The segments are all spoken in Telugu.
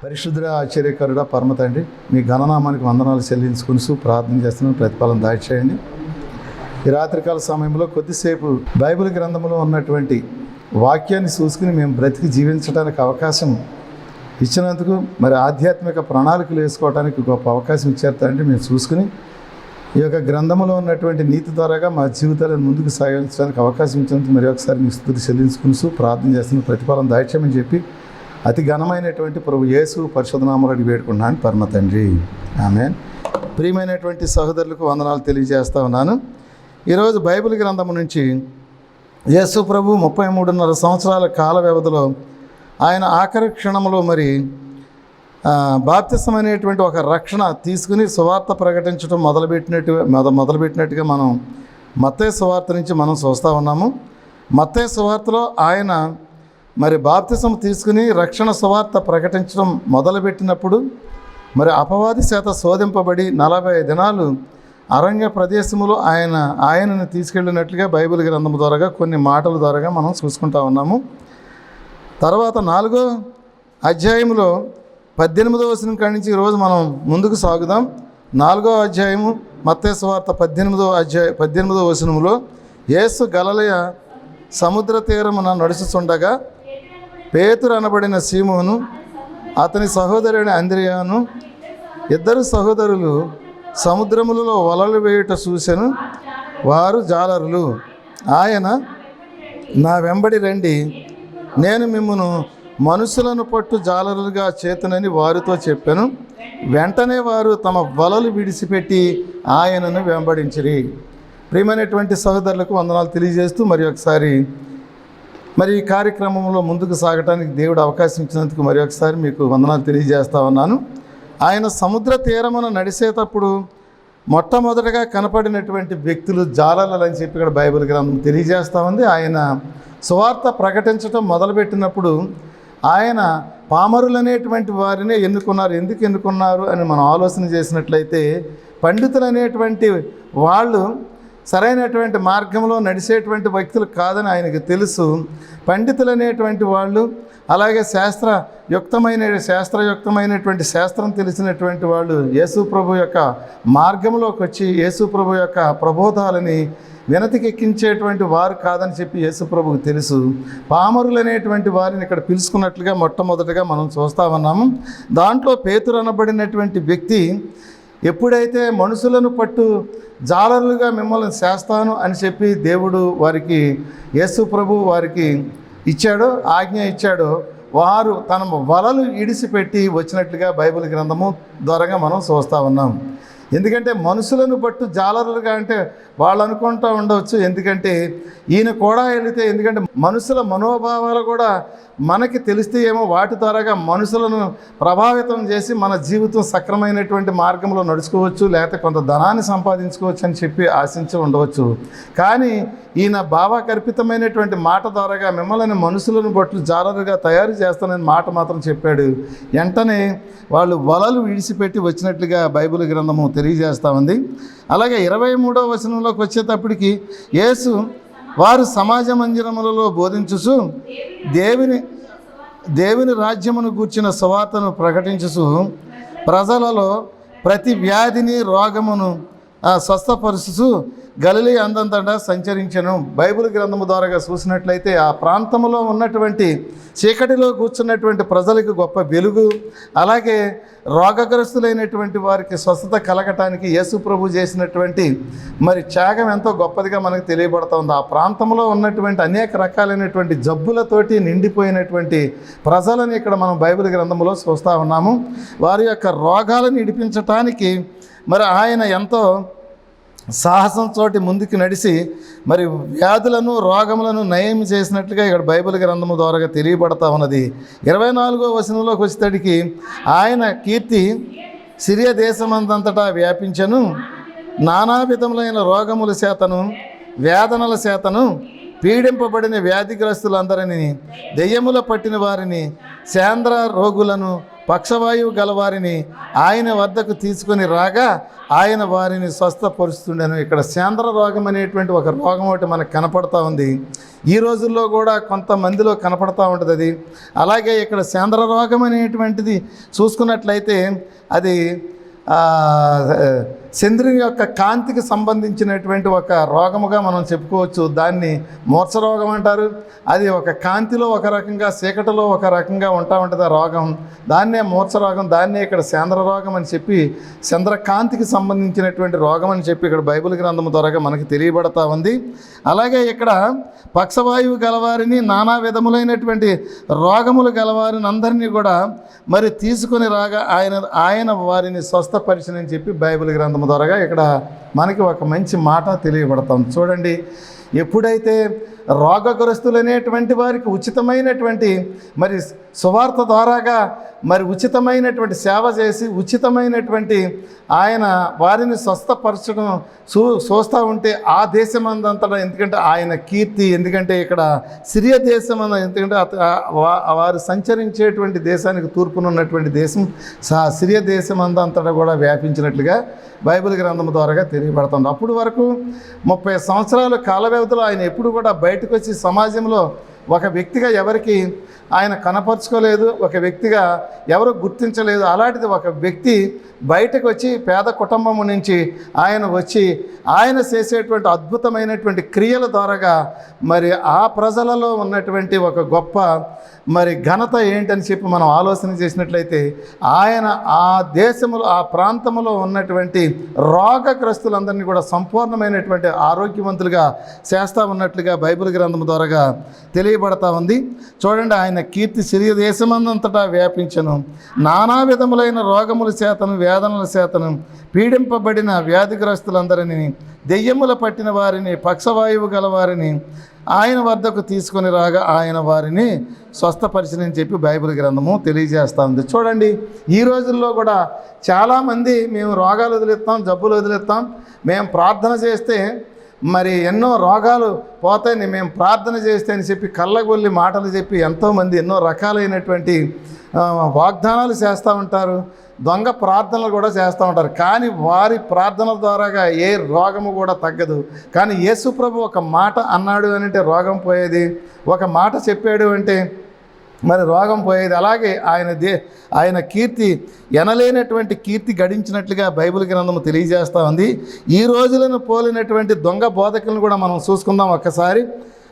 పరిశుద్ధ ఆశ్చర్యకరుడ పరమ తండ్రి, మీ ఘననామానికి వందనాలు చెల్లించుకుని ప్రార్థన చేస్తున్నాను. ప్రతిఫలం దాచేయండి. ఈ రాత్రికాల సమయంలో కొద్దిసేపు బైబిల్ గ్రంథంలో ఉన్నటువంటి వాక్యాన్ని చూసుకుని మేము బ్రతికి జీవించడానికి అవకాశం ఇచ్చినందుకు, మరి ఆధ్యాత్మిక ప్రణాళికలు వేసుకోవడానికి గొప్ప అవకాశం ఇచ్చారు తండ్రి. మేము చూసుకుని ఈ యొక్క గ్రంథంలో ఉన్నటువంటి నీతి ద్వారాగా మా జీవితాలను ముందుకు సాగించడానికి అవకాశం ఇచ్చినందుకు మరి ఒకసారి మీ స్తుతి చెల్లించుకుని ప్రార్థన చేస్తున్న ప్రతిఫలం దాచేయమని చెప్పి అతి ఘనమైనటువంటి ప్రభు యేసు పరిశుద్ధ నామములో అడిగి వేడుకుంటున్నాను పరమ తండ్రి, ఆమేన్. ప్రియమైనటువంటి సహోదరులకు వందనాలు తెలియజేస్తా ఉన్నాను. ఈరోజు బైబిల్ గ్రంథం నుంచి యేసు ప్రభు 33.5 సంవత్సరాల కాల వ్యవధిలో ఆయన ఆఖరి క్షణంలో మరి బాప్తిసం అనేటువంటి ఒక రక్షణ తీసుకుని సువార్త ప్రకటించడం మొదలుపెట్టినట్టుగా మనం మత్తయి సువార్త నుంచి మనం చూస్తూ ఉన్నాము. మత్తయి సువార్తలో ఆయన మరి బాప్తిసం తీసుకుని రక్షణ సువార్త ప్రకటించడం మొదలుపెట్టినప్పుడు మరి అపవాది చేత శోధింపబడి 40 దినాలు అరణ్య ప్రదేశములో ఆయనను తీసుకెళ్ళినట్లుగా బైబిల్ గ్రంథం ద్వారాగా కొన్ని మాటల ద్వారాగా మనం చూసుకుంటా ఉన్నాము. తర్వాత 4వ అధ్యాయంలో 18వ వచనం కాడి నుంచి ఈరోజు మనం ముందుకు సాగుదాం. 4వ అధ్యాయము మత్తయి సువార్త 18వ వచనములో యేసు గలిలయ సముద్ర తీరమున నడుచుచుండగా పేతురు అనబడిన సీమోను అతని సహోదరుని అంద్రియాను ఇద్దరు సహోదరులు సముద్రములలో వలలు వేయుట చూసెను. వారు జాలరులు. ఆయన, నా వెంబడి రండి, నేను మిమ్మును మనుషులను పట్టు జాలరులుగా చేతునని వారితో చెప్పాను. వెంటనే వారు తమ వలలు విడిచిపెట్టి ఆయనను వెంబడించిరి. ప్రియమైనటువంటి సహోదరులకు వందనాలు తెలియజేస్తూ మరి ఈ కార్యక్రమంలో ముందుకు సాగటానికి దేవుడు అవకాశం ఇచ్చినందుకు మరి ఒకసారి మీకు వందనాలు తెలియజేస్తా ఉన్నాను. ఆయన సముద్ర తీరమున నడిచేటప్పుడు మొట్టమొదటగా కనపడినటువంటి వ్యక్తులు జాలరులు అని చెప్పి ఇక్కడ బైబిల్ గ్రంథం తెలియజేస్తూ ఉంది. ఆయన సువార్త ప్రకటించడం మొదలుపెట్టినప్పుడు ఆయన పామరులనేటువంటి వారినే ఎన్నుకున్నారు. ఎందుకు ఎన్నుకున్నారు అని మనం ఆలోచన చేసినట్లయితే, పండితులు అనేటువంటి వాళ్ళు సరైనటువంటి మార్గంలో నడిచేటువంటి వ్యక్తులు కాదని ఆయనకు తెలుసు. పండితులు అనేటువంటి వాళ్ళు, అలాగే శాస్త్రయుక్తమైనటువంటి శాస్త్రం తెలిసినటువంటి వాళ్ళు యేసు ప్రభు యొక్క మార్గంలోకి వచ్చి యేసు ప్రభు యొక్క ప్రబోధాలని వినతికెక్కించేటువంటి వారు కాదని చెప్పి యేసు ప్రభుకు తెలుసు. పామరులు అనేటువంటి వారిని ఇక్కడ పిలుచుకున్నట్లుగా మొట్టమొదటిగా మనం చూస్తూ ఉన్నాము. దాంట్లో పేతురు అనబడినటువంటి వ్యక్తి ఎప్పుడైతే మనుషులను పట్టు జాలరులుగా మిమ్మల్ని చేస్తాను అని చెప్పి దేవుడు వారికి, యేసు ప్రభు వారికి ఆజ్ఞ ఇచ్చాడో, వారు తన వలలు ఇడిసిపెట్టి వచ్చినట్లుగా బైబిల్ గ్రంథము ద్వారాగా మనం చూస్తూ ఉన్నాం. ఎందుకంటే మనుషులను పట్టు జాలరులుగా అంటే వాళ్ళు అనుకుంటూ ఉండవచ్చు, ఎందుకంటే ఈయన కూడా వెళితే, ఎందుకంటే మనుషుల మనోభావాలు కూడా మనకి తెలిస్తే ఏమో వాటి ద్వారాగా మనుషులను ప్రభావితం చేసి మన జీవితం సక్రమైనటువంటి మార్గంలో నడుచుకోవచ్చు, లేకపోతే కొంత ధనాన్ని సంపాదించుకోవచ్చు అని చెప్పి ఆశించి ఉండవచ్చు. కానీ ఈయన భావకల్పితమైనటువంటి మాట ద్వారాగా మిమ్మల్ని మనుషులను బట్లు జాలరుగా తయారు చేస్తానని మాట మాత్రం చెప్పాడు. వెంటనే వాళ్ళు వలలు విడిచిపెట్టి వచ్చినట్లుగా బైబిల్ గ్రంథము తెలియజేస్తూ ఉంది. అలాగే 23వ వచనంలోకి వచ్చేటప్పటికి యేసు వారు సమాజ మందిరములలో బోధించుచు దేవుని రాజ్యమును గూర్చిన సువార్తను ప్రకటించుచు ప్రజలలో ప్రతి వ్యాధిని రోగమును స్వస్థపరుచుచు గలిలయ అందంతటా సంచరించెను. బైబిల్ గ్రంథము ద్వారాగా చూసినట్లయితే ఆ ప్రాంతంలో ఉన్నటువంటి చీకటిలో కూర్చున్నటువంటి ప్రజలకు గొప్ప వెలుగు, అలాగే రోగగ్రస్తులైనటువంటి వారికి స్వస్థత కలగటానికి యేసు ప్రభు చేసినటువంటి మరి త్యాగం ఎంతో గొప్పదిగా మనకు తెలియబడుతూ ఉంది. ఆ ప్రాంతంలో ఉన్నటువంటి అనేక రకాలైనటువంటి జబ్బులతోటి నిండిపోయినటువంటి ప్రజలను ఇక్కడ మనం బైబిల్ గ్రంథంలో చూస్తూ ఉన్నాము. వారి యొక్క రోగాలను ఇడిపించటానికి మరి ఆయన ఎంతో సాహసంతో ముందుకు నడిచి మరి వ్యాధులను రోగములను నయం చేసినట్లుగా ఇక్కడ బైబిల్ గ్రంథము ద్వారా తెలియబడతా ఉన్నది. 24వ వచనంలోకి వచ్చేటడికి ఆయన కీర్తి సిరియా దేశమందంతటా వ్యాపించను. నానా విధములైన రోగముల చేతను వేదనల చేతను పీడింపబడిన వ్యాధిగ్రస్తులందరినీ, దెయ్యముల పట్టిన వారిని, సేంద్ర రోగులను పక్షవాయువు గలవారిని ఆయన వద్దకు తీసుకొని రాగా ఆయన వారిని స్వస్థపరుస్తుండెను. ఇక్కడ సేంద్ర రోగం అనేటువంటి ఒక రోగం ఒకటి మనకు కనపడతా ఉంది. ఈ రోజుల్లో కూడా కొంతమందిలో కనపడతా ఉంటుంది అది. అలాగే ఇక్కడ సేంద్ర రోగం అనేటువంటిది చూసుకున్నట్లయితే అది చంద్రుని యొక్క కాంతికి సంబంధించినటువంటి ఒక రోగముగా మనం చెప్పుకోవచ్చు. దాన్ని మూర్ఛ రోగం అంటారు. అది ఒక కాంతిలో ఒక రకంగా, చీకటిలో ఒక రకంగా ఉంటుంది ఆ రోగం. దాన్నే మూర్ఛ రోగం, దాన్నే ఇక్కడ సేంద్ర రోగం అని చెప్పి, చంద్రకాంతికి సంబంధించినటువంటి రోగం అని చెప్పి ఇక్కడ బైబిల్ గ్రంథం ద్వారా మనకి తెలియబడతా ఉంది. అలాగే ఇక్కడ పక్షవాయువు గలవారిని, నానా విధములైనటువంటి రోగములు గలవారిని అందరినీ కూడా మరి తీసుకొని రాగా ఆయన వారిని స్వస్థపరిచినని చెప్పి బైబిల్ గ్రంథం ద్వారా ఇక్కడ మనకి ఒక మంచి మాట తెలియబడుతుంది. చూడండి, ఎప్పుడైతే రోగగ్రస్తులైనటువంటి వారికి ఉచితమైనటువంటి మరి సువార్త ద్వారాగా మరి ఉచితమైనటువంటి సేవ చేసి ఉచితమైనటువంటి ఆయన వారిని స్వస్థపరచడం చూస్తూ ఉంటే ఆ దేశమందంతటా, ఎందుకంటే ఆయన కీర్తి, ఎందుకంటే ఇక్కడ సిరియా దేశం ఎందుకంటే వారు సంచరించేటువంటి దేశానికి తూర్పున ఉన్నటువంటి దేశం సిరియా దేశం అందంతటా కూడా వ్యాపించినట్లుగా బైబిల్ గ్రంథం ద్వారా తెలియబడుతుంది. అప్పుడు వరకు 30 సంవత్సరాల కాల వ్యవధిలో ఆయన ఎప్పుడు కూడా బయటకు వచ్చి సమాజంలో ఒక వ్యక్తిగా ఎవరికి ఆయన కనపరుచుకోలేదు, ఒక వ్యక్తిగా ఎవరు గుర్తించలేదు. అలాంటిది ఒక వ్యక్తి బయటకు వచ్చి పేద కుటుంబం నుంచి ఆయన వచ్చి ఆయన చేసేటువంటి అద్భుతమైనటువంటి క్రియల ద్వారాగా మరి ఆ ప్రజలలో ఉన్నటువంటి ఒక గొప్ప మరి ఘనత ఏంటని చెప్పి మనం ఆలోచన చేసినట్లయితే, ఆయన ఆ దేశంలో ఆ ప్రాంతంలో ఉన్నటువంటి రోగగ్రస్తులందరినీ కూడా సంపూర్ణమైనటువంటి ఆరోగ్యవంతులుగా చేస్తూ ఉన్నట్లుగా బైబిల్ గ్రంథం ద్వారా తెలియబడతా ఉంది. చూడండి, ఆయన కీర్తి సిరియ దేశమందంతటా వ్యాపించను. నానా విధములైన రోగముల చేతను వేదనల చేతను పీడింపబడిన వ్యాధిగ్రస్తులందరినీ, దెయ్యముల పట్టిన వారిని, పక్షవాయువు గలవారిని ఆయన వద్దకు తీసుకొని రాగా ఆయన వారిని స్వస్థపరిచినని చెప్పి బైబిల్ గ్రంథము తెలియజేస్తూ ఉంది. చూడండి, ఈ రోజుల్లో కూడా చాలామంది మేము రోగాలు వదిలేస్తాం, జబ్బులు వదిలేస్తాం, మేము ప్రార్థన చేస్తే మరి ఎన్నో రోగాలు పోతాయని మేము ప్రార్థన చేస్తే అని చెప్పి కళ్ళగొల్లి మాటలు చెప్పి ఎంతోమంది ఎన్నో రకాలైనటువంటి వాగ్దానాలు చేస్తూ ఉంటారు. దొంగ ప్రార్థనలు కూడా చేస్తూ ఉంటారు. కానీ వారి ప్రార్థనల ద్వారాగా ఏ రోగము కూడా తగ్గదు. కానీ యేసు ప్రభు ఒక మాట అన్నాడు అని అంటే రోగం పోయేది, ఒక మాట చెప్పాడు అంటే మరి రోగం పోయేది. అలాగే ఆయన కీర్తి ఎనలేనటువంటి కీర్తి గడించినట్లుగా బైబిల్ గ్రంథము తెలియజేస్తూ ఉంది. ఈ రోజులను పోలినటువంటి దొంగ బోధకులను కూడా మనం చూసుకుందాం ఒక్కసారి.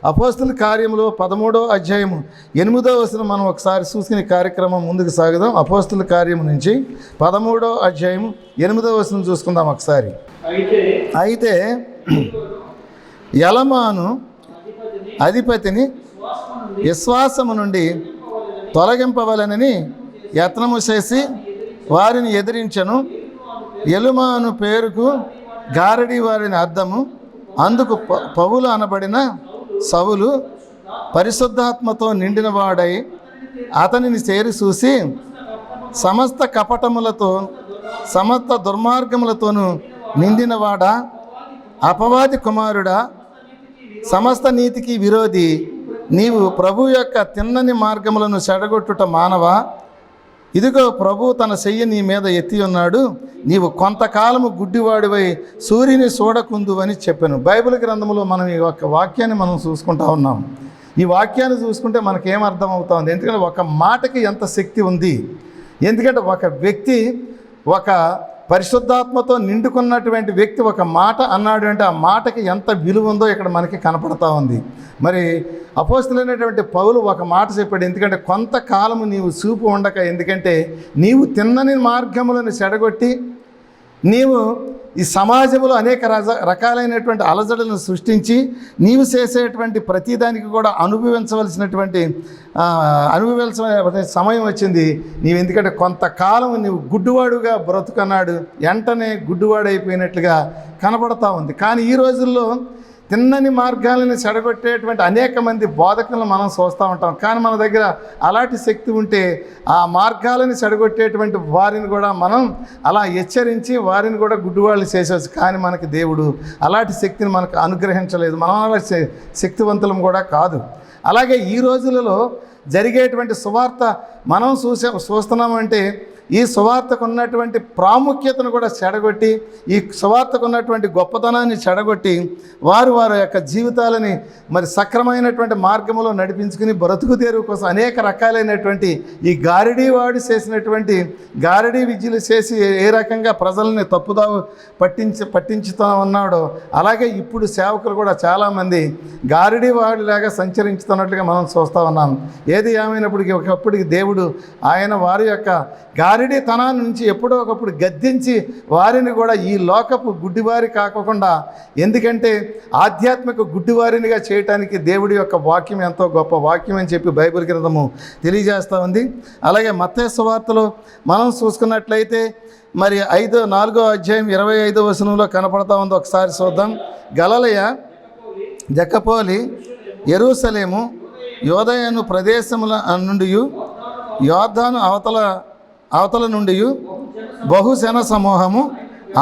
అపోస్తుల కార్యములు 13వ అధ్యాయము 8వ వచనం మనం ఒకసారి చూసుకునే కార్యక్రమం ముందుకు సాగుదాం. అపోస్తుల కార్యము నుంచి 13వ అధ్యాయము 8వ వచనం చూసుకుందాం ఒకసారి. అయితే ఎలమాను అధిపతిని విశ్వాసము నుండి తొలగింపవలనని యత్నము చేసి వారిని ఎదిరించను. ఎలుమాను పేరుకు గారడి వారిని అర్థము. అందుకు పౌలు అనబడిన సౌలు పరిశుద్ధాత్మతో నిండినవాడై అతనిని చేరి చూసి, సమస్త కపటములతో సమస్త దుర్మార్గములతోనూ నిండినవాడా, అపవాది కుమారుడా, సమస్త నీతికి విరోధి, నీవు ప్రభు యొక్క తిన్నని మార్గములను చెడగొట్టుట మానవా? ఇదిగో ప్రభు తన చెయ్యి నీ మీద ఎత్తి ఉన్నాడు, నీవు కొంతకాలము గుడ్డివాడివై సూర్యుని చూడకుందు అని చెప్పాను. బైబిల్ గ్రంథంలో మనం ఈ యొక్క వాక్యాన్ని మనం చూసుకుంటా ఉన్నాం. ఈ వాక్యాన్ని చూసుకుంటే మనకేం అర్థం అవుతా ఉంది, ఎందుకంటే ఒక మాటకి ఎంత శక్తి ఉంది. ఎందుకంటే ఒక వ్యక్తి ఒక పరిశుద్ధాత్మతో నిండుకున్నటువంటి వ్యక్తి ఒక మాట అన్నాడు అంటే ఆ మాటకి ఎంత విలువ ఉందో ఇక్కడ మనకి కనపడతా ఉంది. మరి అపోస్తులైనటువంటి పౌలు ఒక మాట చెప్పాడు, ఎందుకంటే కొంతకాలము నీవు చూపు ఉండక, ఎందుకంటే నీవు తిన్నని మార్గములను చెడగొట్టి నీవు ఈ సమాజంలో అనేక రకాలైనటువంటి అలజడులను సృష్టించి నీవు చేసేటువంటి ప్రతిదానికి కూడా అనుభవించవలసిన సమయం వచ్చింది. నీవు ఎందుకంటే కొంతకాలం నీవు గుడ్డివాడుగా బ్రతుకన్నాడు, వెంటనే గుడ్డివాడైపోయినట్లుగా కనబడతా ఉంది. కానీ ఈ రోజుల్లో తిన్నని మార్గాలను చెడగొట్టేటువంటి అనేక మంది బోధకులను మనం చూస్తూ ఉంటాం. కానీ మన దగ్గర అలాంటి శక్తి ఉంటే ఆ మార్గాలను చెడగొట్టేటువంటి వారిని కూడా మనం అలా హెచ్చరించి వారిని కూడా గుడ్డివాళ్ళు చేసేవచ్చు. కానీ మనకి దేవుడు అలాంటి శక్తిని మనకు అనుగ్రహించలేదు, మనం అలా శక్తివంతులం కూడా కాదు. అలాగే ఈ రోజులలో జరిగేటువంటి సువార్త మనం చూస్తున్నామంటే ఈ సువార్తకు ఉన్నటువంటి ప్రాముఖ్యతను కూడా చెడగొట్టి, ఈ సువార్తకు ఉన్నటువంటి గొప్పతనాన్ని చెడగొట్టి వారి యొక్క జీవితాలని మరి సక్రమైనటువంటి మార్గంలో నడిపించుకుని బ్రతుకు తెరువు కోసం అనేక రకాలైనటువంటి ఈ గారిడీ వాడు చేసినటువంటి గారిడీ విద్యలు చేసి ఏ రకంగా ప్రజల్ని తప్పుదావు పట్టించుతూ ఉన్నాడో, అలాగే ఇప్పుడు సేవకులు కూడా చాలామంది గారిడీ వాడిలాగా సంచరించుతున్నట్లుగా మనం చూస్తూ ఉన్నాం. ఏది ఏమైనప్పటికీ ఒకప్పటికి దేవుడు ఆయన వారి యొక్క గారిడీతనాన్ని నుంచి ఎప్పుడో ఒకప్పుడు గద్దించి వారిని కూడా ఈ లోకపు గుడ్డివారి కాకుండా, ఎందుకంటే ఆధ్యాత్మిక గుడ్డివారినిగా చేయటానికి దేవుడి యొక్క వాక్యం ఎంతో గొప్ప వాక్యం అని చెప్పి బైబిల్ గ్రంథము తెలియజేస్తూ ఉంది. అలాగే మత్తయి సువార్తలో మనం చూసుకున్నట్లయితే మరి 4వ అధ్యాయం 25వ వచనంలో కనపడతా ఉంది. ఒకసారి చూద్దాం. గలిలయ, దెకపోలి, యెరూషలేము, యోదయను ప్రదేశముల నుండి, యోర్దాను అవతల నుండి బహుజన సమూహము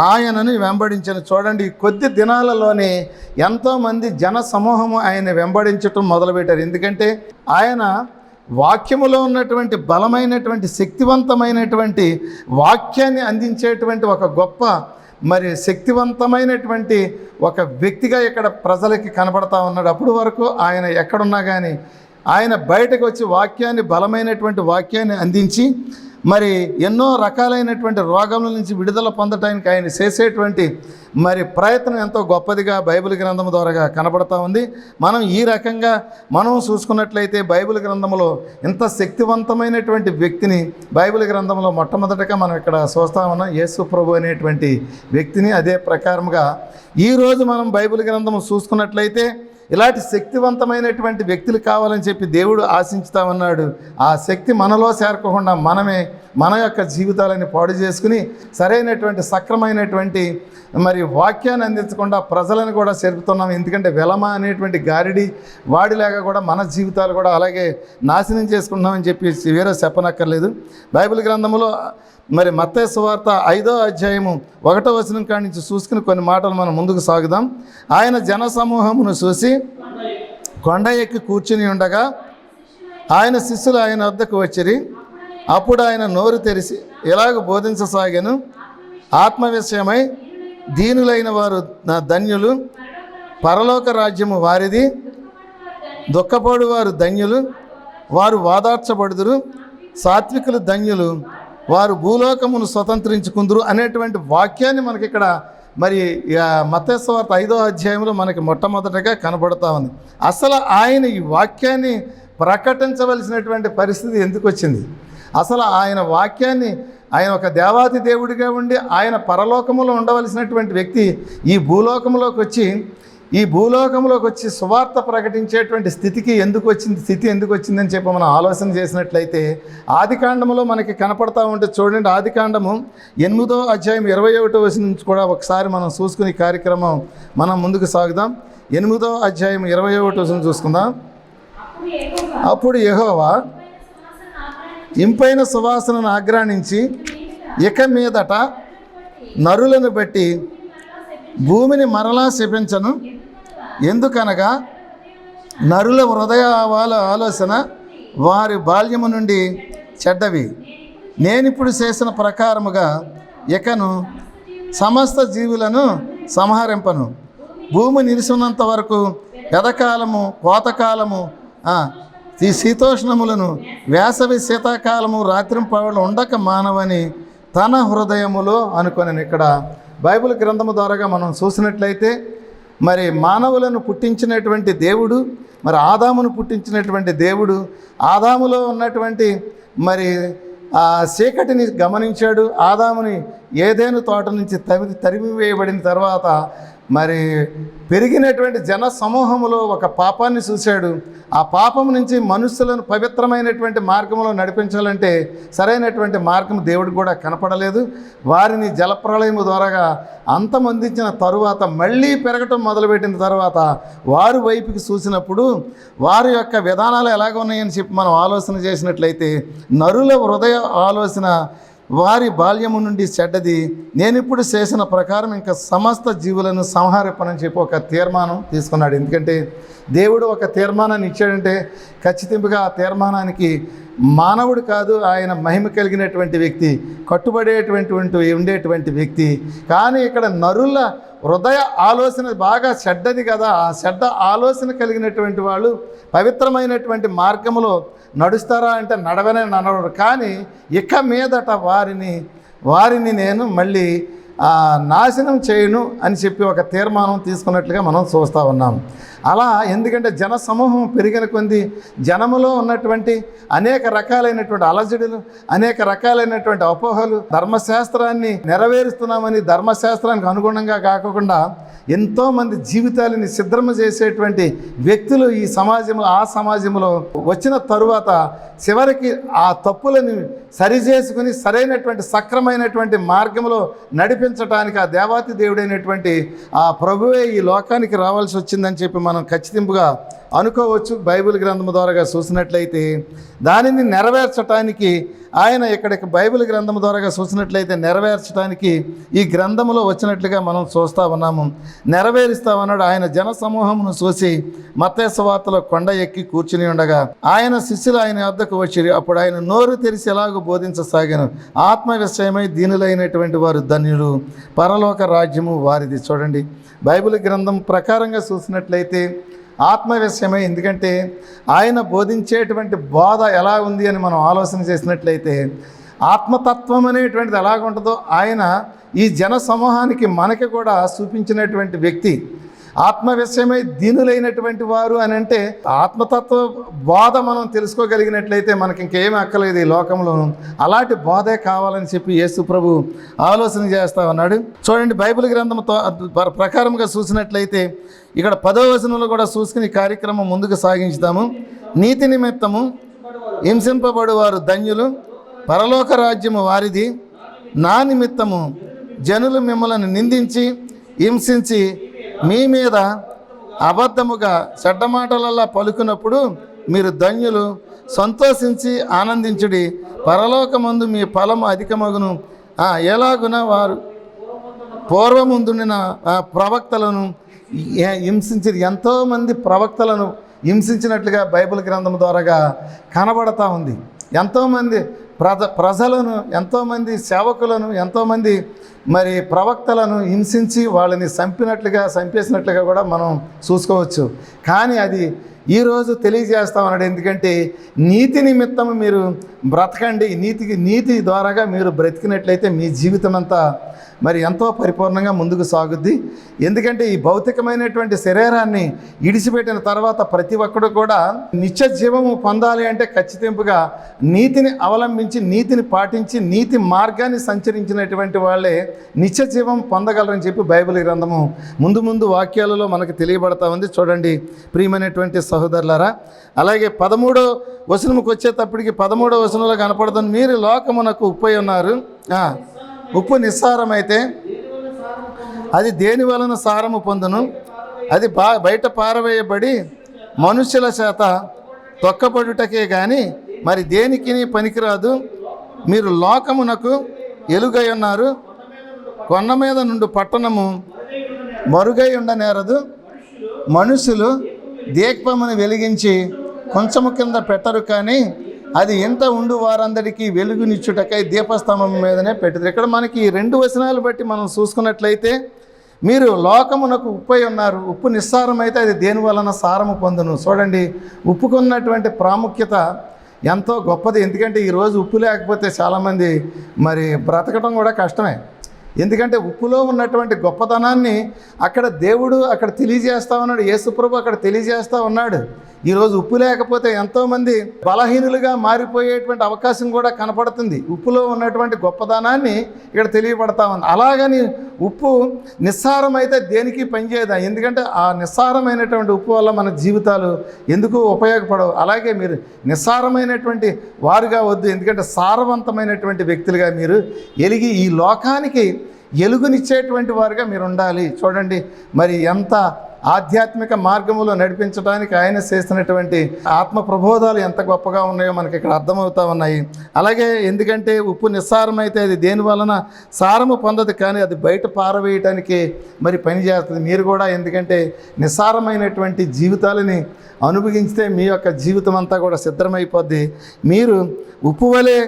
ఆయనను వెంబడించను. చూడండి, కొద్ది దినాలలోనే ఎంతోమంది జన సమూహము ఆయన వెంబడించటం మొదలుపెట్టారు. ఎందుకంటే ఆయన వాక్యములో ఉన్నటువంటి బలమైనటువంటి శక్తివంతమైనటువంటి వాక్యాన్ని అందించేటువంటి ఒక గొప్ప మరి శక్తివంతమైనటువంటి ఒక వ్యక్తిగా ఇక్కడ ప్రజలకి కనపడతా ఉన్నాడు. అప్పుడు వరకు ఆయన ఎక్కడున్నా కానీ ఆయన బయటకు వచ్చి వాక్యాన్ని, బలమైనటువంటి వాక్యాన్ని అందించి మరి ఎన్నో రకాలైనటువంటి రోగముల నుంచి విడుదల పొందటానికి ఆయన చేసేటువంటి మరి ప్రయత్నం ఎంతో గొప్పదిగా బైబిల్ గ్రంథం ద్వారా కనబడతా ఉంది. మనం ఈ రకంగా మనం చూసుకున్నట్లయితే బైబిల్ గ్రంథంలో ఇంత శక్తివంతమైనటువంటి వ్యక్తిని బైబిల్ గ్రంథంలో మొట్టమొదటగా మనం ఇక్కడ చూస్తా ఉన్నాం, యేసు ప్రభు అనేటువంటి వ్యక్తిని. అదే ప్రకారంగా ఈరోజు మనం బైబిల్ గ్రంథం చూసుకున్నట్లయితే ఇలాంటి శక్తివంతమైనటువంటి వ్యక్తులు కావాలని చెప్పి దేవుడు ఆశించుతా ఉన్నాడు. ఆ శక్తి మనలో చేరకుండా మనమే మన యొక్క జీవితాలని పాడు చేసుకుని సరైనటువంటి సక్రమైనటువంటి మరి వాక్యాన్ని అందించకుండా ప్రజలను కూడా చెరుపుతున్నాం. ఎందుకంటే వెలమ అనేటువంటి గారిడి వాడిలాగా కూడా మన జీవితాలు కూడా అలాగే నాశనం చేసుకుంటున్నామని చెప్పి వేరే చెప్పనక్కర్లేదు. బైబిల్ గ్రంథంలో మరి మత్తయి సువార్త 5వ అధ్యాయము 1వ వచనం కాడి నుంచి చూసుకుని కొన్ని మాటలు మనం ముందుకు సాగుదాం. ఆయన జన సమూహమును చూసి కొండ ఎక్కి కూర్చుని ఉండగా ఆయన శిష్యులు ఆయన వద్దకు వచ్చిరి. అప్పుడు ఆయన నోరు తెరిచి ఇలాగ బోధించసాగాను, ఆత్మ విషయమై దీనులైన వారు నా ధన్యులు, పరలోక రాజ్యము వారిది. దుఃఖపడు వారు ధన్యులు, వారు వాదార్చబడుదురు. సాత్వికులు ధన్యులు, వారు భూలోకమును స్వతంత్రించుకుందరు అనేటువంటి వాక్యాన్ని మనకి ఇక్కడ మరి మత్తయి సువార్త 5వ అధ్యాయంలో మనకి మొట్టమొదటగా కనబడతా ఉంది. అసలు ఆయన ఈ వాక్యాన్ని ప్రకటించవలసినటువంటి పరిస్థితి ఎందుకు వచ్చింది? అసలు ఆయన వాక్యాన్ని ఆయన ఒక దేవాతి దేవుడిగా ఉండి ఆయన పరలోకములో ఉండవలసినటువంటి వ్యక్తి ఈ భూలోకంలోకి వచ్చి సువార్త ప్రకటించేటువంటి స్థితి ఎందుకు వచ్చిందని చెప్పి మనం ఆలోచన చేసినట్లయితే ఆదికాండములో మనకి కనపడతా ఉంటే చూడండి. ఆదికాండము 8వ అధ్యాయం 21వ వచనం నుంచి కూడా ఒకసారి మనం చూసుకునే కార్యక్రమం మనం ముందుకు సాగుదాం. 8వ అధ్యాయం 21వ వచనం చూసుకుందాం. అప్పుడు యెహోవా ఇంపైన సువాసనను ఆగ్రానించి ఇక మీదట నరులను బట్టి భూమిని మరలా శపించను. ఎందుకనగా నరుల హృదయ ఆలోచన వారి బాల్యము నుండి చెడ్డవి. నేనిప్పుడు చేసిన ప్రకారముగా ఇకను సమస్త జీవులను సంహరింపను. భూమి నిలిచినంత వరకు ఎదకాలము, కోతకాలము, ఈ శీతోష్ణములను, వేసవి శీతాకాలము, రాత్రింపవళ్ళు ఉండక మానవని తన హృదయములో అనుకొనను. ఇక్కడ బైబిల్ గ్రంథము ద్వారాగా మనం చూసినట్లయితే మరి మానవులను పుట్టించినటువంటి దేవుడు, మరి ఆదామును పుట్టించినటువంటి దేవుడు ఆదాములో ఉన్నటువంటి మరి ఆ చీకటిని గమనించాడు. ఆదాముని ఏదైనా తోట నుంచి తరిమివేయబడిన తర్వాత మరి పెరిగినటువంటి జన సమూహములో ఒక పాపాన్ని చూశాడు. ఆ పాపం నుంచి మనుషులను పవిత్రమైనటువంటి మార్గంలో నడిపించాలంటే సరైనటువంటి మార్గం దేవుడికి కూడా కనపడలేదు. వారిని జలప్రళయము ద్వారాగా అంతమందించిన తరువాత మళ్ళీ పెరగటం మొదలుపెట్టిన తర్వాత వారి వైపుకి చూసినప్పుడు వారి యొక్క విధానాలు ఎలాగ ఉన్నాయని చెప్పి మనం ఆలోచన చేసినట్లయితే నరుల హృదయ ఆలోచన వారి బాల్యము నుండి చెడ్డది, నేనిప్పుడు చేసిన ప్రకారం ఇంకా సమస్త జీవులను సంహరింపనని చెప్పి ఒక తీర్మానం తీసుకున్నాడు. ఎందుకంటే దేవుడు ఒక తీర్మానాన్ని ఇచ్చాడంటే ఖచ్చితంగా ఆ తీర్మానానికి మానవుడు కాదు, ఆయన మహిమ కలిగినటువంటి వ్యక్తి, కట్టుబడేటువంటి ఉండేటువంటి వ్యక్తి. కానీ ఇక్కడ నరుల హృదయ ఆలోచన బాగా చెడ్డది కదా. ఆ చెడ్డ ఆలోచన కలిగినటువంటి వాళ్ళు పవిత్రమైనటువంటి మార్గంలో నడుస్తారా అంటే నడవరు. కానీ ఇక మీదట వారిని నేను మళ్ళీ నాశనం చేయను అని చెప్పి ఒక తీర్మానం తీసుకున్నట్లుగా మనం చూస్తూ ఉన్నాం. అలా ఎందుకంటే జన సమూహం పెరిగిన కొద్ది జనములో ఉన్నటువంటి అనేక రకాలైనటువంటి అలజడులు, అనేక రకాలైనటువంటి అపోహలు, ధర్మశాస్త్రాన్ని నెరవేరుస్తున్నామని ధర్మశాస్త్రానికి అనుగుణంగా కాకుండా ఎంతోమంది జీవితాలని సిద్ధము చేసేటువంటి వ్యక్తులు ఈ సమాజంలో ఆ సమాజంలో వచ్చిన తరువాత చివరికి ఆ తప్పులను సరిచేసుకుని సరైనటువంటి సక్రమైనటువంటి మార్గంలో నడిపించడానికి ఆ దేవాతి దేవుడైనటువంటి ఆ ప్రభువే ఈ లోకానికి రావాల్సి వచ్చిందని చెప్పి మనం ఖచ్చితంగా అనుకోవచ్చు. బైబిల్ గ్రంథము ద్వారా చూసినట్లయితే దానిని నెరవేర్చడానికి ఆయన ఇక్కడికి బైబిల్ గ్రంథము ద్వారా చూసినట్లయితే నెరవేర్చడానికి ఈ గ్రంథములో వచ్చినట్లుగా మనం చూస్తూ ఉన్నాము. నెరవేరుస్తామన్నాడు. ఆయన జన సమూహమును చూసి మత్తయి సువార్తలో కొండ ఎక్కి కూర్చుని ఉండగా ఆయన శిష్యులు ఆయన వద్దకు వచ్చి అప్పుడు ఆయన నోరు తెరిచి ఎలాగో బోధించసాగాను. ఆత్మ విషయమై దీనులైనటువంటి వారు ధన్యులు, పరలోక రాజ్యము వారిది. చూడండి, బైబిల్ గ్రంథం ప్రకారంగా చూసినట్లయితే ఆత్మ విషయమే. ఎందుకంటే ఆయన బోధించేటువంటి బోధ ఎలా ఉంది అని మనం ఆలోచన చేసినట్లయితే ఆత్మతత్వం అనేటువంటిది ఎలాగుంటుందో ఆయన ఈ జన సమూహానికి మనకి కూడా చూపించినటువంటి వ్యక్తి. ఆత్మ విషయమై దీనులైనటువంటి వారు అని అంటే ఆత్మతత్వ బోధ మనం తెలుసుకోగలిగినట్లయితే మనకి ఇంకేమీ అక్కలేదు ఈ లోకంలో. అలాంటి బోధే కావాలని చెప్పి యేసు ప్రభు ఆలోచన చేస్తూ ఉన్నాడు. చూడండి, బైబిల్ గ్రంథంతో ప్రకారంగా చూసినట్లయితే ఇక్కడ 10వ వచనంలో కూడా చూసుకుని కార్యక్రమం ముందుకు సాగించుతాము. నీతి నిమిత్తము హింసింపబడువారు ధన్యులు, పరలోక రాజ్యము వారిది. నా నిమిత్తము జనులు మిమ్మల్ని నిందించి హింసించి మీ మీద అబద్ధముగా చెడ్డ మాటలల్లా పలుకున్నప్పుడు మీరు ధన్యులు, సంతోషించి ఆనందించుడి, పరలోకమందు మీ ఫలము అధికమగును. ఎలాగున వారు పూర్వముందుండిన ప్రవక్తలను హింసించి ఎంతోమంది ప్రవక్తలను హింసించినట్లుగా బైబిల్ గ్రంథం ద్వారా కనబడతా ఉంది. ఎంతోమంది ప్రజలను, ఎంతోమంది సేవకులను, ఎంతోమంది మరి ప్రవక్తలను హింసించి వాళ్ళని చంపేసినట్లుగా కూడా మనం చూసుకోవచ్చు. కానీ అది ఈరోజు తెలియజేస్తామన్నాడు. ఎందుకంటే నీతి నిమిత్తము మీరు బ్రతకండి, నీతి ద్వారాగా మీరు బ్రతికినట్లయితే మీ జీవితం అంతా మరి ఎంతో పరిపూర్ణంగా ముందుకు సాగుద్ది. ఎందుకంటే ఈ భౌతికమైనటువంటి శరీరాన్ని ఇడిచిపెట్టిన తర్వాత ప్రతి ఒక్కడు కూడా నిత్య జీవము పొందాలి అంటే ఖచ్చితంగా నీతిని అవలంబించి, నీతిని పాటించి, నీతి మార్గాన్ని సంచరించినటువంటి వాళ్ళే నిత్య జీవం పొందగలరని చెప్పి బైబిల్ గ్రంథము ముందు వాక్యాలలో మనకు తెలియబడతా ఉంది. చూడండి ప్రియమైనటువంటి సహోదరులారా, అలాగే 13వ వచనముకు వచ్చేటప్పటికి 13వ వచనంలో కనపడుతుంది, మీరు లోకమునకు ఉప్పై ఉన్నారు. ఉప్పు నిస్సారమైతే అది దేని వలన సారము పొందును? అది బయట పారవేయబడి మనుష్యుల చేత తొక్కబడుటకే కానీ మరి దేనికి పనికిరాదు. మీరు లోకమునకు ఎలుగై ఉన్నారు. కొండ మీద నుండి పట్టణము మరుగై ఉండనేరదు. మనుషులు దీపమును వెలిగించి కొంచెము కింద పెట్టరు, కానీ అది ఎంత ఉండు వారందరికీ వెలుగునిచ్చుటకై దీపస్తంభం మీదనే పెట్టదు. ఇక్కడ మనకి 2 వచనాలు బట్టి మనం చూసుకున్నట్లయితే మీరు లోకమునకు ఉప్పై ఉన్నారు. ఉప్పు నిస్సారమైతే అది దేని వలన సారము పొందును. చూడండి, ఉప్పుకున్నటువంటి ప్రాముఖ్యత ఎంతో గొప్పది. ఎందుకంటే ఈరోజు ఉప్పు లేకపోతే చాలామంది మరి బ్రతకడం కూడా కష్టమే. ఎందుకంటే ఉప్పులో ఉన్నటువంటి గొప్పతనాన్ని అక్కడ దేవుడు అక్కడ తెలియజేస్తూ ఉన్నాడు. యేసుప్రభు అక్కడ తెలియజేస్తూ ఉన్నాడు. ఈరోజు ఉప్పు లేకపోతే ఎంతోమంది బలహీనులుగా మారిపోయేటువంటి అవకాశం కూడా కనపడుతుంది. ఉప్పులో ఉన్నటువంటి గొప్పదనాన్ని ఇక్కడ తెలియబడతా ఉంది. అలాగని ఉప్పు నిస్సారమైతే దేనికి పనిచేయదా? ఎందుకంటే ఆ నిస్సారమైనటువంటి ఉప్పు వల్ల మన జీవితాలు ఎందుకు ఉపయోగపడవు. అలాగే మీరు నిస్సారమైనటువంటి వారుగా వద్దు, ఎందుకంటే సారవంతమైనటువంటి వ్యక్తులుగా మీరు ఎలిగి ఈ లోకానికి ఎలుగునిచ్చేటువంటి వారుగా మీరు ఉండాలి. చూడండి, మరి ఎంత ఆధ్యాత్మిక మార్గంలో నడిపించడానికి ఆయన చేసినటువంటి ఆత్మ ప్రబోధాలు ఎంత గొప్పగా ఉన్నాయో మనకి ఇక్కడ అర్థమవుతా ఉన్నాయి. అలాగే ఎందుకంటే ఉప్పు నిస్సారమైతే అది దేని వలన సారము పొందదు, కానీ అది బయట పారవేయటానికి మరి పనిచేస్తుంది. మీరు కూడా ఎందుకంటే నిస్సారమైనటువంటి జీవితాలని అనుభవించితే మీ యొక్క జీవితం అంతా కూడా సిద్ధమైపోద్ది. మీరు ఉప్పు వలె,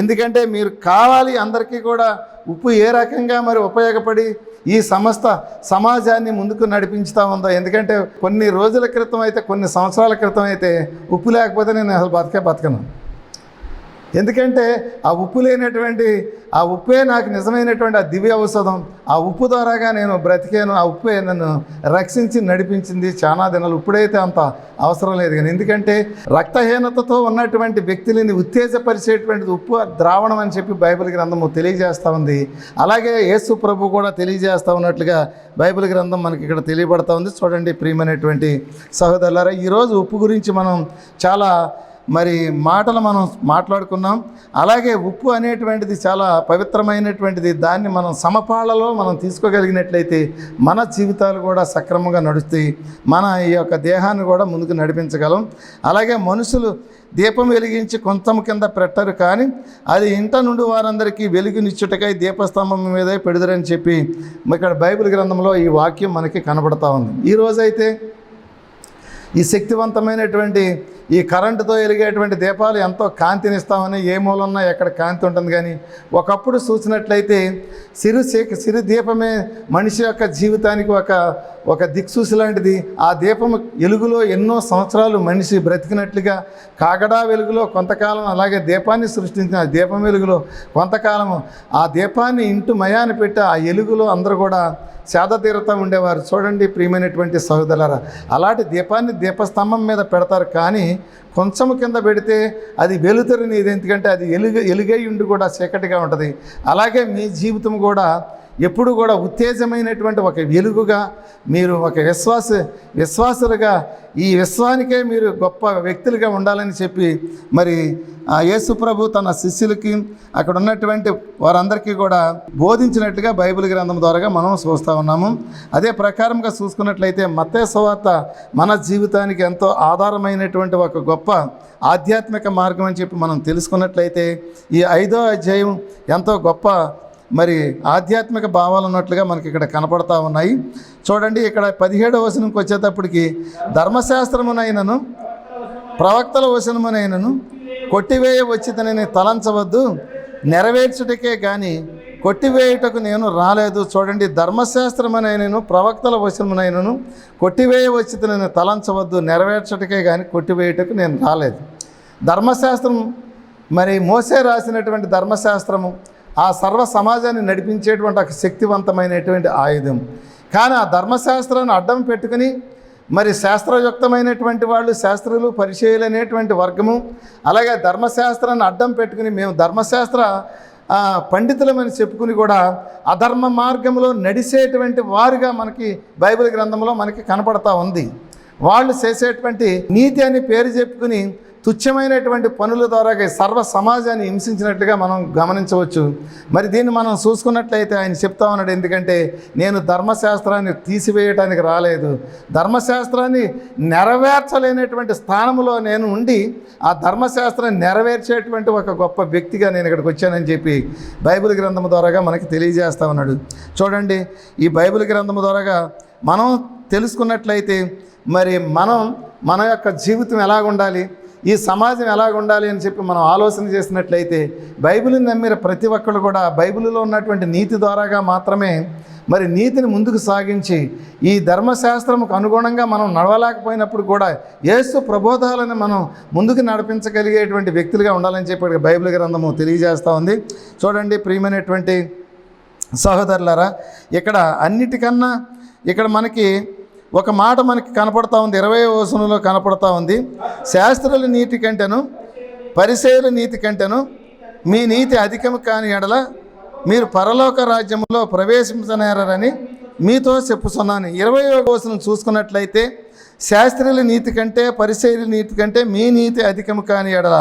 ఎందుకంటే మీరు కావాలి అందరికీ కూడా ఉప్పు ఏ రకంగా మరి ఉపయోగపడి ఈ సమస్త సమాజాన్ని ముందుకు నడిపించుతూ ఉందో. ఎందుకంటే కొన్ని రోజుల క్రితం అయితే, కొన్ని సంవత్సరాల క్రితం అయితే ఉప్పు లేకపోతే నేను అసలు బతకను. ఎందుకంటే ఆ ఉప్పు లేనటువంటి, ఆ ఉప్పే నాకు నిజమైనటువంటి ఆ దివ్య ఔషధం. ఆ ఉప్పు ద్వారాగా నేను బ్రతికాను. ఆ ఉప్పే నన్ను రక్షించి నడిపించింది చాలా దినాలు. ఇప్పుడైతే అంత అవసరం లేదు కానీ, ఎందుకంటే రక్తహీనతతో ఉన్నటువంటి వ్యక్తులని ఉత్తేజపరిచేటువంటిది ఉప్పు ద్రావణం అని చెప్పి బైబిల్ గ్రంథము తెలియజేస్తూ ఉంది. అలాగే యేసు ప్రభు కూడా తెలియజేస్తూ ఉన్నట్లుగా బైబిల్ గ్రంథం మనకి ఇక్కడ తెలియబడతా ఉంది. చూడండి ప్రియమైనటువంటి సహోదరులారా, ఈరోజు ఉప్పు గురించి మనం చాలా మరి మాటలు మనం మాట్లాడుకున్నాం. అలాగే ఉప్పు అనేటువంటిది చాలా పవిత్రమైనటువంటిది. దాన్ని మనం సమపాళ్ళలో మనం తీసుకోగలిగినట్లయితే మన జీవితాలు కూడా సక్రమంగా నడుస్తాయి. మన ఈ యొక్క దేహాన్ని కూడా ముందుకు నడిపించగలం. అలాగే మనుషులు దీపం వెలిగించి కొంచెం కింద పెట్టరు, కానీ అది ఇంట నుండి వారందరికీ వెలుగునిచ్చుటకై దీపస్తంభం మీదే పెడుదరని చెప్పి ఇక్కడ బైబిల్ గ్రంథంలో ఈ వాక్యం మనకి కనబడతా ఉంది. ఈరోజైతే ఈ శక్తివంతమైనటువంటి ఈ కరెంటుతో వెలిగేటువంటి దీపాలు ఎంతో కాంతినిస్తామని, ఏ మూలన్నా ఎక్కడ కాంతి ఉంటుంది. కానీ ఒకప్పుడు చూసినట్లయితే సిరు దీపమే మనిషి యొక్క జీవితానికి ఒక దిక్సూసి లాంటిది. ఆ దీపము వెలుగులో ఎన్నో సంవత్సరాలు మనిషి బ్రతికినట్లుగా, కాగడా వెలుగులో కొంతకాలం, అలాగే దీపాన్ని సృష్టించిన దీపం వెలుగులో కొంతకాలము ఆ దీపాన్ని ఇంటి మయాన్ని పెట్టి ఆ వెలుగులో అందరూ కూడా సేద తీరుతూ ఉండేవారు. చూడండి ప్రియమైనటువంటి సహోదరులారా, అలాంటి దీపాన్ని దీపస్తంభం మీద పెడతారు, కానీ కొంచెం కింద పెడితే అది వెలుతురుని, ఎందుకంటే అది ఎలుగై ఉండి కూడా చీకటిగా ఉంటుంది. అలాగే మీ జీవితం కూడా ఎప్పుడు కూడా ఉత్తేజమైనటువంటి ఒక వెలుగుగా, మీరు ఒక విశ్వాసులుగా ఈ విశ్వానికే మీరు గొప్ప వ్యక్తులుగా ఉండాలని చెప్పి మరి యేసు ప్రభు తన శిష్యులకి అక్కడ ఉన్నటువంటి వారందరికీ కూడా బోధించినట్టుగా బైబిల్ గ్రంథం ద్వారా మనం చూస్తూ ఉన్నాము. అదే ప్రకారంగా చూసుకున్నట్లయితే మత్తయి సువార్త మన జీవితానికి ఎంతో ఆధారమైనటువంటి ఒక గొప్ప ఆధ్యాత్మిక మార్గం అని చెప్పి మనం తెలుసుకున్నట్లయితే ఈ 5వ అధ్యాయం ఎంతో గొప్ప మరి ఆధ్యాత్మిక భావాలు ఉన్నట్లుగా మనకి ఇక్కడ కనపడతా ఉన్నాయి. చూడండి, ఇక్కడ 17వ వచనంకి వచ్చేటప్పటికి ధర్మశాస్త్రమునైనను ప్రవక్తల వచనమునైనను కొట్టివేయ వచ్చితనని తలంచవద్దు, నెరవేర్చుటకే కానీ కొట్టివేయుటకు నేను రాలేదు. చూడండి, ధర్మశాస్త్రమునైనను ప్రవక్తల వచనమునైనను కొట్టివేయ వచ్చితనని తలంచవద్దు, నెరవేర్చుటకే కానీ కొట్టివేయుటకు నేను రాలేదు. ధర్మశాస్త్రం మరి మోసే రాసినటువంటి ధర్మశాస్త్రము ఆ సర్వ సమాజాన్ని నడిపించేటువంటి ఒక శక్తివంతమైనటువంటి ఆయుధం. కానీ ఆ ధర్మశాస్త్రాన్ని అడ్డం పెట్టుకుని మరి శాస్త్రయుక్తమైనటువంటి వాళ్ళు, శాస్త్రులు, పరిచయులు అనేటువంటి వర్గము, అలాగే ధర్మశాస్త్రాన్ని అడ్డం పెట్టుకుని మేము ధర్మశాస్త్ర పండితులమని చెప్పుకుని కూడా అధర్మ మార్గంలో నడిచేటువంటి వారుగా మనకి బైబిల్ గ్రంథంలో మనకి కనపడతా ఉంది. వాళ్ళు చేసేటువంటి నీతి అని పేరు చెప్పుకుని తుచ్చమైనటువంటి పనుల ద్వారా సర్వ సమాజాన్ని హింసించినట్లుగా మనం గమనించవచ్చు. మరి దీన్ని మనం చూసుకున్నట్లయితే ఆయన చెప్తా ఉన్నాడు, ఎందుకంటే నేను ధర్మశాస్త్రాన్ని తీసివేయడానికి రాలేదు, ధర్మశాస్త్రాన్ని నెరవేర్చలేనటువంటి స్థానంలో నేను ఉండి ఆ ధర్మశాస్త్రాన్ని నెరవేర్చేటువంటి ఒక గొప్ప వ్యక్తిగా నేను ఇక్కడికి వచ్చానని చెప్పి బైబిల్ గ్రంథం ద్వారాగా మనకి తెలియజేస్తూ ఉన్నాడు. చూడండి, ఈ బైబిల్ గ్రంథం ద్వారాగా మనం తెలుసుకున్నట్లయితే మరి మన యొక్క జీవితం ఎలాగుండాలి, ఈ సమాజం ఎలాగుండాలి అని చెప్పి మనం ఆలోచన చేసినట్లయితే బైబిల్ని నమ్మిన ప్రతి ఒక్కరు కూడా బైబిల్లో ఉన్నటువంటి నీతి ద్వారాగా మాత్రమే మరి నీతిని ముందుకు సాగించి ఈ ధర్మశాస్త్రముకు అనుగుణంగా మనం నడవలేకపోయినప్పుడు కూడా యేసు ప్రబోధాలను మనం ముందుకు నడిపించగలిగేటువంటి వ్యక్తులుగా ఉండాలని చెప్పి బైబిల్ గ్రంథము తెలియజేస్తూ ఉంది. చూడండి ప్రియమైనటువంటి సహోదరులారా, ఇక్కడ అన్నిటికన్నా ఇక్కడ మనకి ఒక మాట మనకి కనపడతా ఉంది, 20వ వచనంలో కనపడతా ఉంది, శాస్త్రుల నీతి కంటేను పరిసయ్యుల నీతి కంటేను మీ నీతి అధికము కాని ఎడల మీరు పరలోక రాజ్యంలో ప్రవేశించనేరని మీతో చెప్పుచున్నాను. 20వ వచనం చూసుకున్నట్లయితే శాస్త్రుల నీతి కంటే పరిసయ్యుల నీతి కంటే మీ నీతి అధికము కాని ఎడల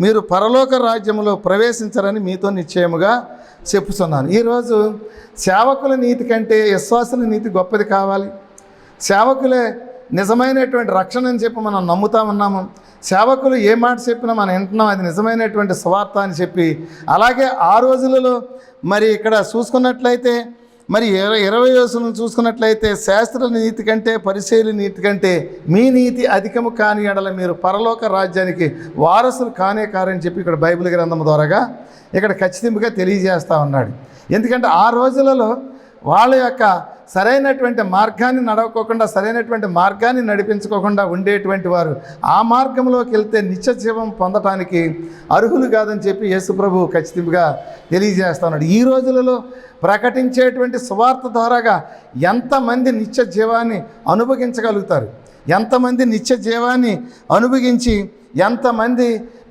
మీరు పరలోక రాజ్యంలో ప్రవేశించరని మీతో నిశ్చయముగా చెప్పుచున్నాను. ఈరోజు సేవకుల నీతి కంటే విశ్వాసుల నీతి గొప్పది కావాలి. సేవకులే నిజమైనటువంటి రక్షణ అని చెప్పి మనం నమ్ముతా ఉన్నాము. సేవకులు ఏ మాట చెప్పినా మనం వింటున్నాం, అది నిజమైనటువంటి సువార్త అని చెప్పి. అలాగే ఆ రోజులలో మరి ఇక్కడ చూసుకున్నట్లయితే మరి 20 రోజులను చూసుకున్నట్లయితే శాస్త్రుల నీతి కంటే పరిసయ్యుల నీతి కంటే మీ నీతి అధికము కాని ఎడల మీరు పరలోక రాజ్యానికి వారసులు కానే కారని చెప్పి ఇక్కడ బైబిల్ గ్రంథం ద్వారాగా ఇక్కడ ఖచ్చితంగా తెలియజేస్తూ ఉన్నాడు. ఎందుకంటే ఆ రోజులలో వాళ్ళ యొక్క సరైనటువంటి మార్గాన్ని నడవకోకుండా, సరైనటువంటి మార్గాన్ని నడిపించుకోకుండా ఉండేటువంటి వారు ఆ మార్గంలోకి వెళ్తే నిత్య జీవం పొందటానికి అర్హులు కాదని చెప్పి యేసుప్రభు ఖచ్చితంగా తెలియజేస్తున్నాడు. ఈ రోజులలో ప్రకటించేటువంటి సువార్త ద్వారాగా ఎంతమంది నిత్య జీవాన్ని అనుభవించగలుగుతారు, ఎంతమంది నిత్య జీవాన్ని అనుభవించి ఎంతమంది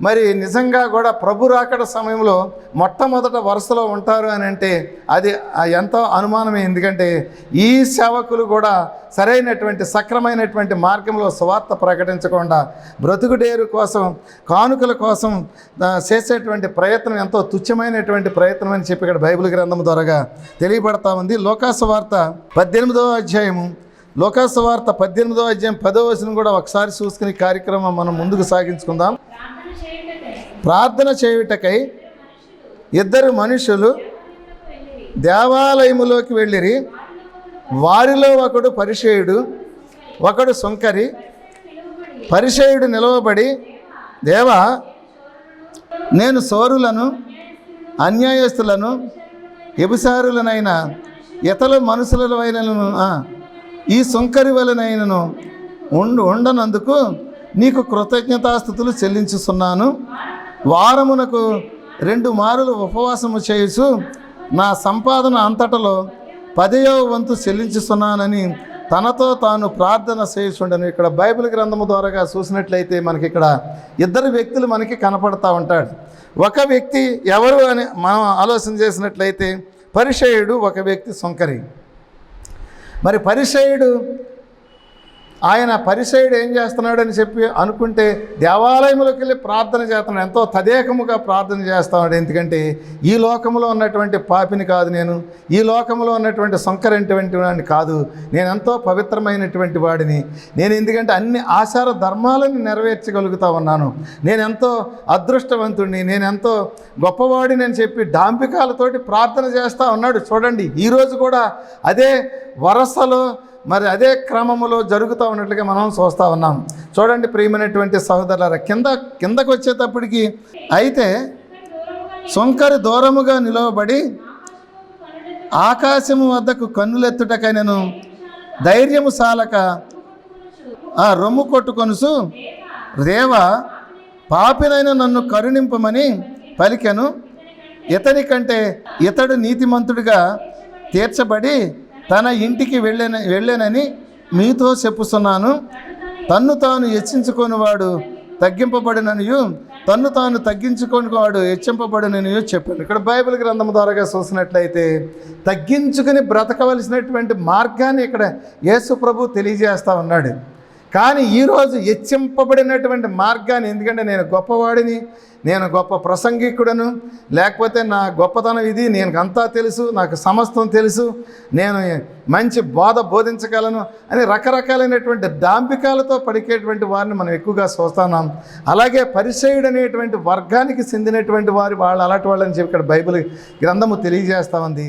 మరి నిజంగా కూడా ప్రభు రాకడ సమయంలో మొట్టమొదట వరుసలో ఉంటారు అని అంటే అది ఎంతో అనుమానమే. ఎందుకంటే ఈ సేవకులు కూడా సరైనటువంటి సక్రమైనటువంటి మార్గంలో సువార్త ప్రకటించకుండా బ్రతుకుడేరు కోసం, కానుకల కోసం చేసేటువంటి ప్రయత్నం ఎంతో తుచ్చమైనటువంటి ప్రయత్నం అని చెప్పి ఇక్కడ బైబిల్ గ్రంథం ద్వారాగా తెలియబడతా ఉంది. లోకాసువార్త 18వ అధ్యాయము, లోకాసువార్త 18వ అధ్యాయం 10వ వచనం కూడా ఒకసారి చూసుకుని కార్యక్రమం మనం ముందుకు సాగించుకుందాం. ప్రార్థన చేయుటకై 2 మనుషులు దేవాలయములోకి వెళ్ళిరి. వారిలో ఒకడు పరిసయ్యుడు, ఒకడు సుంకరి. పరిసయ్యుడు నిలవబడి, దేవా, నేను సోరులను, అన్యాయస్తులను, వ్యభిచారులనైన ఇతర మనుషుల వలనను ఈ సుంకరి వలనైనను ఉండనందుకు నీకు కృతజ్ఞతాస్థుతులు చెల్లించుతున్నాను. వారమునకు 2 మారులు ఉపవాసము చేయుచు నా సంపాదన అంతటలో 10వ వంతు చెల్లించుతున్నానని తనతో తాను ప్రార్థన చేయుచుండను. ఇక్కడ బైబిల్ గ్రంథము ద్వారాగా చూసినట్లయితే మనకి ఇక్కడ 2 వ్యక్తులు మనకి కనపడతా ఉంటాడు. ఒక వ్యక్తి ఎవరు అని మనం ఆలోచన చేసినట్లయితే పరిసయ్యుడు, ఒక వ్యక్తి సుంకరి. మరి పరిసయ్యుడు ఏం చేస్తున్నాడు అని చెప్పి అనుకుంటే దేవాలయంలోకి వెళ్ళి ప్రార్థన చేస్తున్నాడు, ఎంతో తదేకముగా ప్రార్థన చేస్తున్నాడు. ఎందుకంటే ఈ లోకంలో ఉన్నటువంటి పాపిని కాదు నేను, ఈ లోకంలో ఉన్నటువంటి సుంకరైనటువంటి వాడిని కాదు, నేను ఎంతో పవిత్రమైనటువంటి వాడిని నేను. ఎందుకంటే అన్ని ఆచార ధర్మాలను నెరవేర్చగలుగుతా ఉన్నాను, నేను ఎంతో అదృష్టవంతుడిని, నేను ఎంతో గొప్పవాడిని అని చెప్పి డాంబికాలతోటి ప్రార్థన చేస్తూ ఉన్నాడు. చూడండి, ఈరోజు కూడా అదే వరసలో మరి అదే క్రమంలో జరుగుతూ ఉన్నట్లుగా మనం చూస్తూ ఉన్నాం. చూడండి ప్రియమైనటువంటి సహోదరులారా, కిందకు వచ్చేటప్పటికి అయితే సుంకరి దూరముగా నిలవబడి ఆకాశము వద్దకు కన్నులెత్తుటకైనను ధైర్యము సాలక రొమ్ము కొట్టుకొనుసు, దేవా, పాపినైన నన్ను కరుణింపమని పలికెను. ఇతని కంటే ఇతడు నీతిమంతుడిగా తీర్చబడి తన ఇంటికి వెళ్ళానని మీతో చెప్పుతున్నాను. తన్ను తాను హెచ్చించుకొనివాడు తగ్గింపబడిననియు, తన్ను తాను తగ్గించుకొనివాడు హెచ్చింపబడిననియు చెప్పాను. ఇక్కడ బైబిల్ గ్రంథం ద్వారాగా చూసినట్లయితే తగ్గించుకుని బ్రతకవలసినటువంటి మార్గాన్ని ఇక్కడ యేసు ప్రభు తెలియజేస్తూ ఉన్నాడు. కానీ ఈరోజు హెచ్చింపబడినటువంటి మార్గాన్ని, ఎందుకంటే నేను గొప్పవాడిని, నేను గొప్ప ప్రసంగికుడను, లేకపోతే నా గొప్పతనం ఇది, నేను అంతా తెలుసు, నాకు సమస్తం తెలుసు, నేను మంచి బోధించగలను అని రకరకాలైనటువంటి డాంబికాలతో పడికేటువంటి వారిని మనం ఎక్కువగా చూస్తున్నాం. అలాగే పరిసయ్యుడు అనేటువంటి వర్గానికి చెందినటువంటి వారు వాళ్ళు అలాంటి వాళ్ళని చెప్పి ఇక్కడ బైబిల్ గ్రంథము తెలియజేస్తూ ఉంది.